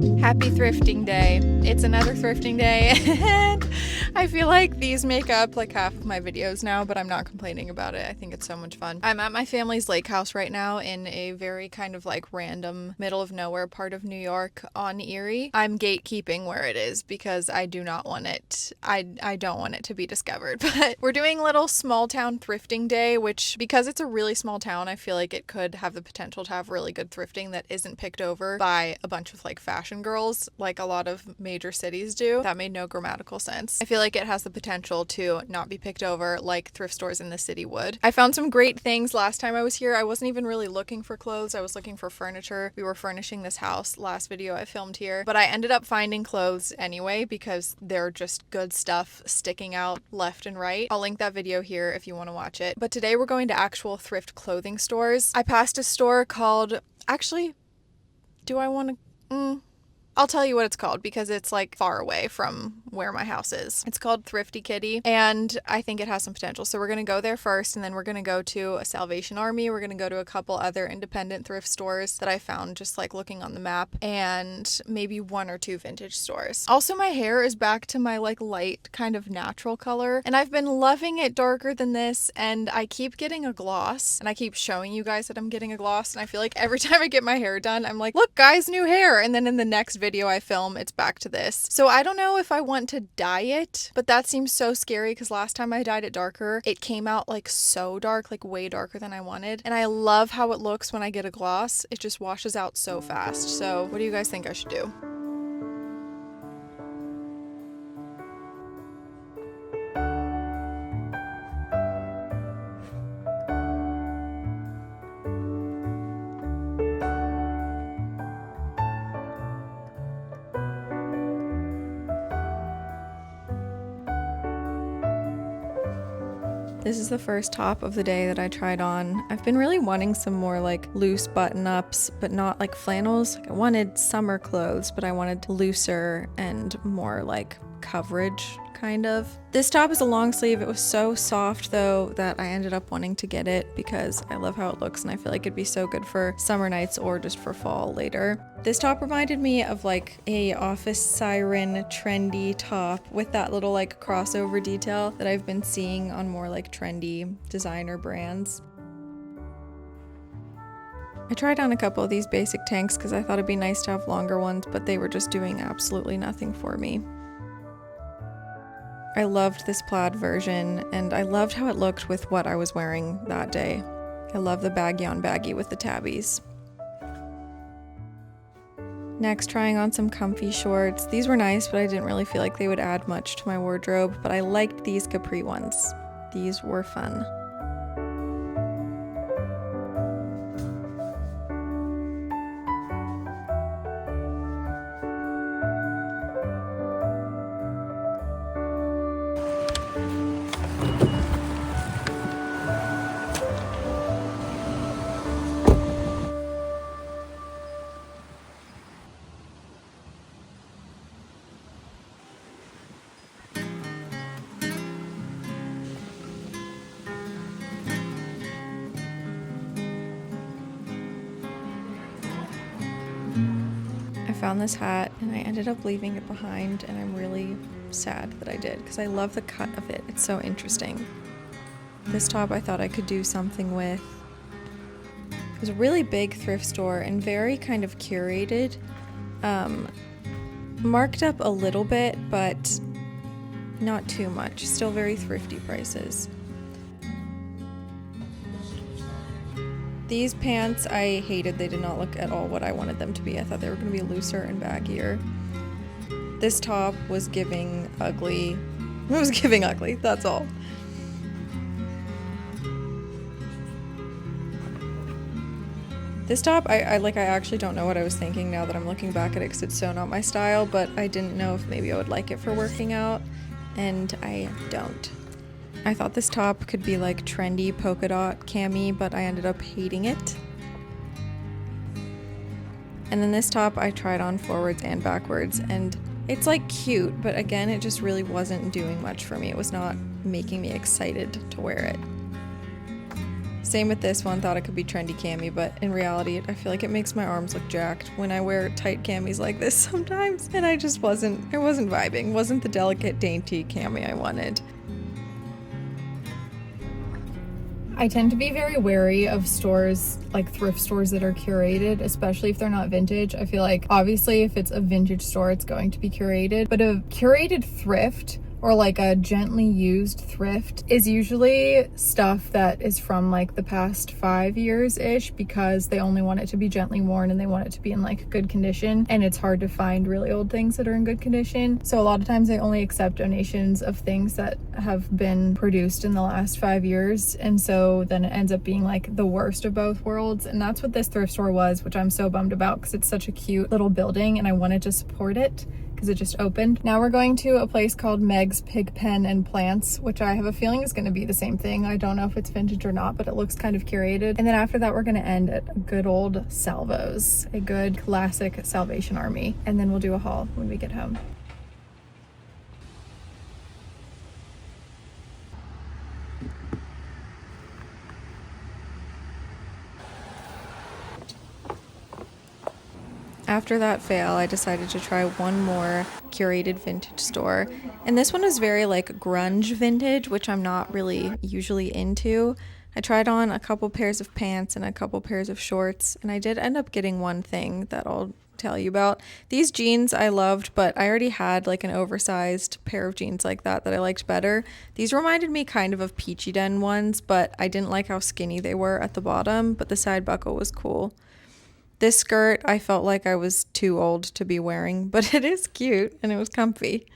Happy thrifting day. It's another thrifting day and I feel like these make up like half of my videos now, but I'm not complaining about it. I think it's so much fun. I'm at my family's lake house right now in a very kind of like random middle of nowhere part of New York on Erie. I'm gatekeeping where it is because I do not want it. I don't want it to be discovered, but we're doing a little small town thrifting day, which because it's a really small town, I feel like it could have the potential to have really good thrifting that isn't picked over by a bunch of like fashion girls like a lot of major cities do. That made no grammatical sense. I feel like it has the potential to not be picked over like thrift stores in the city would. I found some great things last time I was here. I wasn't even really looking for clothes. I was looking for furniture. We were furnishing this house last video I filmed here, but I ended up finding clothes anyway because they're just good stuff sticking out left and right. I'll link that video here if you want to watch it. But today we're going to actual thrift clothing stores. I passed a store called, actually, do I want to, I'll tell you what it's called because it's like far away from where my house is. It's called Thrifty Kitty and I think it has some potential. So we're going to go there first and then we're going to go to a Salvation Army. We're going to go to a couple other independent thrift stores that I found just like looking on the map and maybe one or two vintage stores. Also, my hair is back to my like light kind of natural color and I've been loving it darker than this and I keep getting a gloss and I keep showing you guys that I'm getting a gloss and I feel like every time I get my hair done, I'm like, look guys, new hair. And then in the next video I film, it's back to this. So I don't know if I want to dye it, but that seems so scary because last time I dyed it darker, it came out like so dark, like way darker than I wanted. And I love how it looks when I get a gloss. It just washes out so fast. So what do you guys think I should do? This is the first top of the day that I tried on. I've been really wanting some more like loose button-ups, but not like flannels. I wanted summer clothes, but I wanted looser and more like coverage kind of. This top is a long sleeve. It was so soft though that I ended up wanting to get it because I love how it looks and I feel like it'd be so good for summer nights or just for fall later. This top reminded me of like a office siren trendy top with that little like crossover detail that I've been seeing on more like trendy designer brands. I tried on a couple of these basic tanks because I thought it'd be nice to have longer ones, but they were just doing absolutely nothing for me. I loved this plaid version and I loved how it looked with what I was wearing that day. I love the baggy on baggy with the tabbies. Next, trying on some comfy shorts. These were nice, but I didn't really feel like they would add much to my wardrobe, but I liked these capri ones. These were fun. I found this hat and I ended up leaving it behind and I'm really sad that I did because I love the cut of it. It's so interesting. This top I thought I could do something with. It was a really big thrift store and very kind of curated. Marked up a little bit, but not too much. Still very thrifty prices. These pants I hated. They did not look at all what I wanted them to be. I thought they were going to be looser and baggier. This top was giving ugly. It was giving ugly, that's all. This top, I actually don't know what I was thinking now that I'm looking back at it because it's so not my style, but I didn't know if maybe I would like it for working out, and I don't. I thought this top could be like trendy polka dot cami, but I ended up hating it. And then this top I tried on forwards and backwards and it's like cute, but again, it just really wasn't doing much for me. It was not making me excited to wear it. Same with this one, thought it could be trendy cami, but in reality, I feel like it makes my arms look jacked when I wear tight camis like this sometimes, and I just wasn't vibing, wasn't the delicate, dainty cami I wanted. I tend to be very wary of stores, like thrift stores that are curated, especially if they're not vintage. I feel like obviously if it's a vintage store, it's going to be curated, but a curated thrift or like a gently used thrift is usually stuff that is from like the past 5 years-ish, because they only want it to be gently worn and they want it to be in like good condition, and it's hard to find really old things that are in good condition. So a lot of times they only accept donations of things that have been produced in the last 5 years, and so then it ends up being like the worst of both worlds. And that's what this thrift store was, which I'm so bummed about because it's such a cute little building and I wanted to support it because it just opened. Now we're going to a place called Meg's Pig Pen and Plants, which I have a feeling is going to be the same thing. I don't know if it's vintage or not, but it looks kind of curated. And then after that, we're going to end at a good old Salvo's, a good classic Salvation Army. And then we'll do a haul when we get home. After that fail, I decided to try one more curated vintage store. And this one is very like grunge vintage, which I'm not really usually into. I tried on a couple pairs of pants and a couple pairs of shorts, and I did end up getting one thing that I'll tell you about. These jeans I loved, but I already had like an oversized pair of jeans like that I liked better. These reminded me kind of Peachy Den ones, but I didn't like how skinny they were at the bottom, but the side buckle was cool. This skirt, I felt like I was too old to be wearing, but it is cute and it was comfy.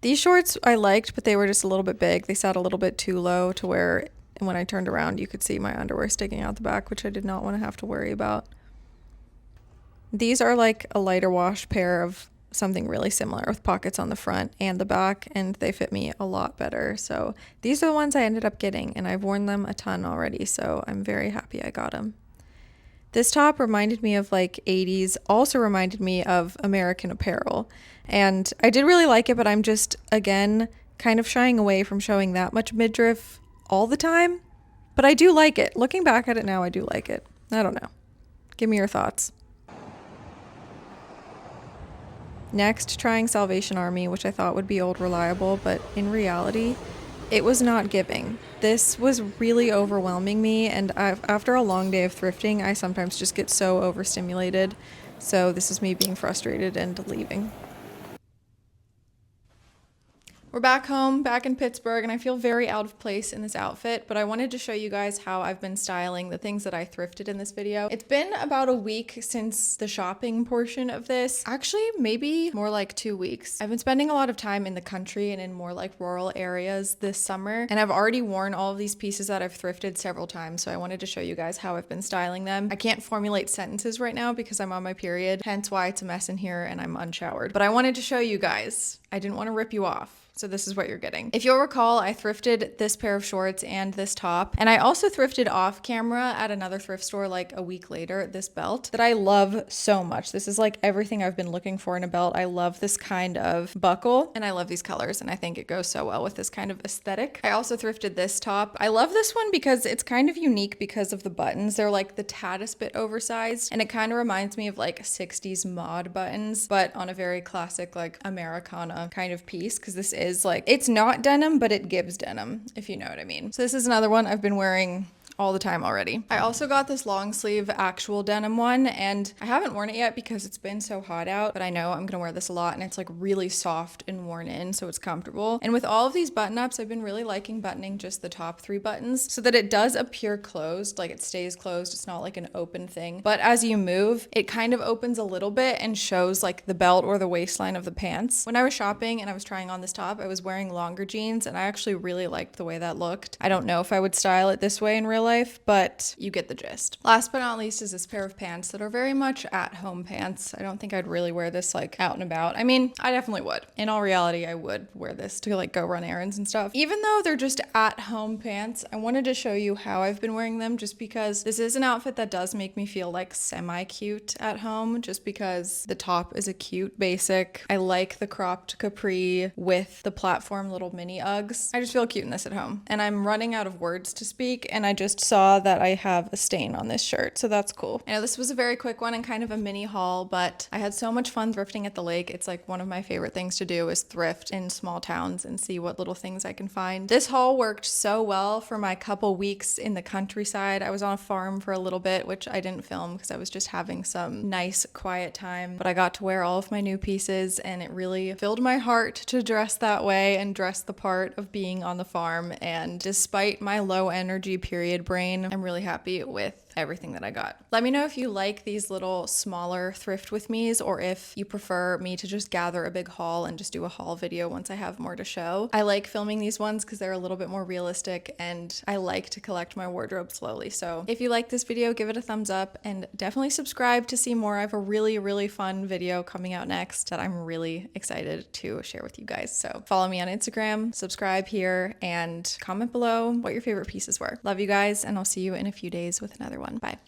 These shorts I liked, but they were just a little bit big. They sat a little bit too low to where when I turned around, you could see my underwear sticking out the back, which I did not want to have to worry about. These are like a lighter wash pair of something really similar with pockets on the front and the back, and they fit me a lot better. So these are the ones I ended up getting, and I've worn them a ton already, so I'm very happy I got them. This top reminded me of like 80s, also reminded me of American Apparel, and I did really like it, but I'm just, again, kind of shying away from showing that much midriff all the time, but I do like it. Looking back at it now, I do like it. I don't know. Give me your thoughts. Next, trying Salvation Army, which I thought would be old reliable, but in reality, it was not giving. This was really overwhelming me, and after a long day of thrifting, I sometimes just get so overstimulated. So this is me being frustrated and leaving. We're back home, back in Pittsburgh, and I feel very out of place in this outfit, but I wanted to show you guys how I've been styling the things that I thrifted in this video. It's been about a week since the shopping portion of this. Actually, maybe more like 2 weeks. I've been spending a lot of time in the country and in more like rural areas this summer, and I've already worn all of these pieces that I've thrifted several times, so I wanted to show you guys how I've been styling them. I can't formulate sentences right now because I'm on my period, hence why it's a mess in here and I'm unshowered. But I wanted to show you guys. I didn't want to rip you off. So this is what you're getting. If you'll recall, I thrifted this pair of shorts and this top. And I also thrifted off camera at another thrift store like a week later, this belt that I love so much. This is like everything I've been looking for in a belt. I love this kind of buckle and I love these colors, and I think it goes so well with this kind of aesthetic. I also thrifted this top. I love this one because it's kind of unique because of the buttons. They're like the taddest bit oversized, and it kind of reminds me of like 60s mod buttons, but on a very classic like Americana kind of piece, because this is like, it's not denim, but it gives denim, if you know what I mean. So this is another one I've been wearing all the time already. I also got this long sleeve actual denim one, and I haven't worn it yet because it's been so hot out, but I know I'm gonna wear this a lot, and it's like really soft and worn in, so it's comfortable. And with all of these button ups, I've been really liking buttoning just the top 3 buttons so that it does appear closed, like it stays closed. It's not like an open thing, but as you move, it kind of opens a little bit and shows like the belt or the waistline of the pants. When I was shopping and I was trying on this top, I was wearing longer jeans, and I actually really liked the way that looked. I don't know if I would style it this way in real life, but you get the gist. Last but not least is this pair of pants that are very much at-home pants. I don't think I'd really wear this like out and about. I mean, I definitely would. In all reality, I would wear this to like go run errands and stuff. Even though they're just at-home pants, I wanted to show you how I've been wearing them just because this is an outfit that does make me feel like semi-cute at home, just because the top is a cute basic. I like the cropped capri with the platform little mini Uggs. I just feel cute in this at home. And I'm running out of words to speak, and I just saw that I have a stain on this shirt, so that's cool. I know this was a very quick one and kind of a mini haul, but I had so much fun thrifting at the lake. It's like one of my favorite things to do is thrift in small towns and see what little things I can find. This haul worked so well for my couple weeks in the countryside. I was on a farm for a little bit, which I didn't film because I was just having some nice quiet time, but I got to wear all of my new pieces, and it really filled my heart to dress that way and dress the part of being on the farm. And despite my low energy period brain, I'm really happy with everything that I got. Let me know if you like these little smaller thrift with me's, or if you prefer me to just gather a big haul and just do a haul video once I have more to show. I like filming these ones because they're a little bit more realistic, and I like to collect my wardrobe slowly. So if you like this video, give it a thumbs up and definitely subscribe to see more. I have a really fun video coming out next that I'm really excited to share with you guys. So follow me on Instagram, subscribe here, and comment below what your favorite pieces were. Love you guys, and I'll see you in a few days with another one. Bye.